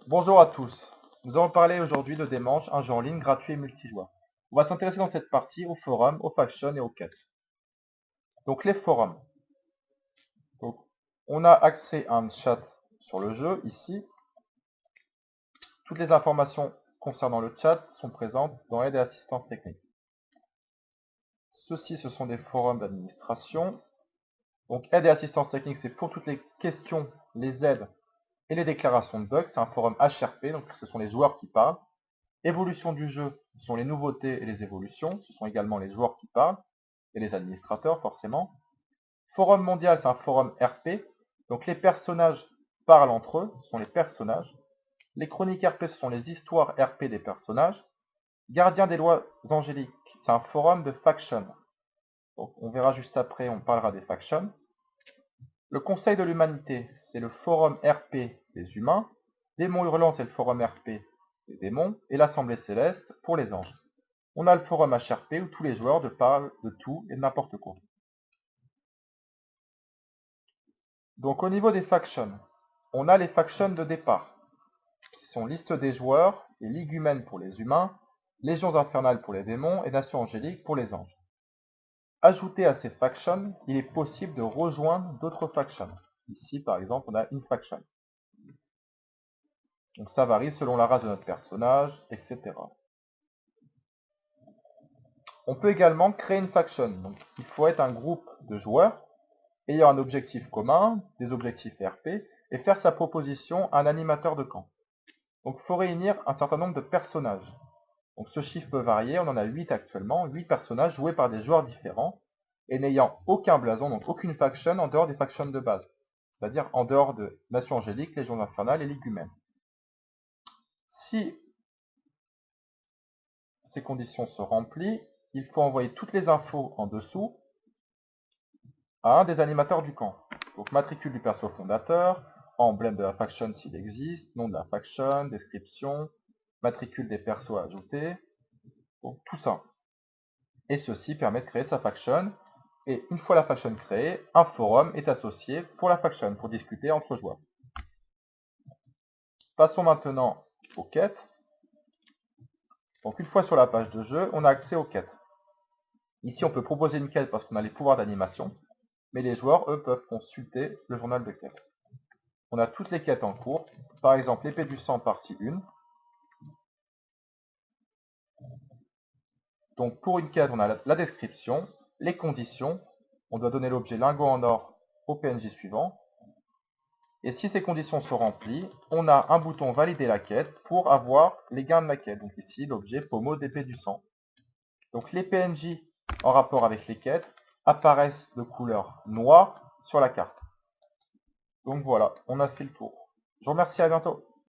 Bonjour à tous. Nous allons parler aujourd'hui de Démange, un jeu en ligne gratuit et multijoueur. On va s'intéresser dans cette partie aux forums, aux factions et aux quêtes. Donc les forums. Donc, on a accès à un chat sur le jeu, ici. Toutes les informations concernant le chat sont présentes dans Aide et assistance technique. Ceci, ce sont des forums d'administration. Donc Aide et assistance technique, c'est pour toutes les questions, les aides et les déclarations de bugs. C'est un forum HRP, donc ce sont les joueurs qui parlent. Évolution du jeu, ce sont les nouveautés et les évolutions, ce sont également les joueurs qui parlent, et les administrateurs forcément. Forum mondial, c'est un forum RP, donc les personnages parlent entre eux, ce sont les personnages. Les chroniques RP, ce sont les histoires RP des personnages. Gardien des lois angéliques, c'est un forum de faction. Donc, on verra juste après, on parlera des factions. Le Conseil de l'Humanité, c'est le forum RP des humains. Démons hurlants, c'est le forum RP des démons. Et l'Assemblée céleste pour les anges. On a le forum HRP où tous les joueurs parlent de tout et de n'importe quoi. Donc au niveau des factions, on a les factions de départ, qui sont liste des joueurs et ligue humaine pour les humains, légions infernales pour les démons et nations angéliques pour les anges. Ajouté à ces factions, il est possible de rejoindre d'autres factions. Ici par exemple, on a une faction. Donc ça varie selon la race de notre personnage, etc. On peut également créer une faction. Donc il faut être un groupe de joueurs ayant un objectif commun, des objectifs RP, et faire sa proposition à un animateur de camp. Donc il faut réunir un certain nombre de personnages. Donc ce chiffre peut varier, on en a 8 actuellement, 8 personnages joués par des joueurs différents, et n'ayant aucun blason, donc aucune faction en dehors des factions de base. C'est-à-dire en dehors de Nation Angélique, Légion Infernale et Ligue Humaine. Si ces conditions sont remplies, il faut envoyer toutes les infos en dessous à un des animateurs du camp. Donc matricule du perso fondateur, emblème de la faction s'il existe, nom de la faction, description, matricule des persos à ajouter, donc tout ça. Et ceci permet de créer sa faction, et une fois la faction créée, un forum est associé pour la faction, pour discuter entre joueurs. Passons maintenant aux quêtes. Donc une fois sur la page de jeu, on a accès aux quêtes. Ici on peut proposer une quête parce qu'on a les pouvoirs d'animation, mais les joueurs, eux, peuvent consulter le journal de quête. On a toutes les quêtes en cours, par exemple l'épée du sang partie 1. Donc pour une quête, on a la description, les conditions, on doit donner l'objet lingot en or au PNJ suivant. Et si ces conditions sont remplies, on a un bouton valider la quête pour avoir les gains de la quête. Donc ici l'objet pommeau d'épée du sang. Donc les PNJ en rapport avec les quêtes apparaissent de couleur noire sur la carte. Donc voilà, on a fait le tour. Je vous remercie, à bientôt.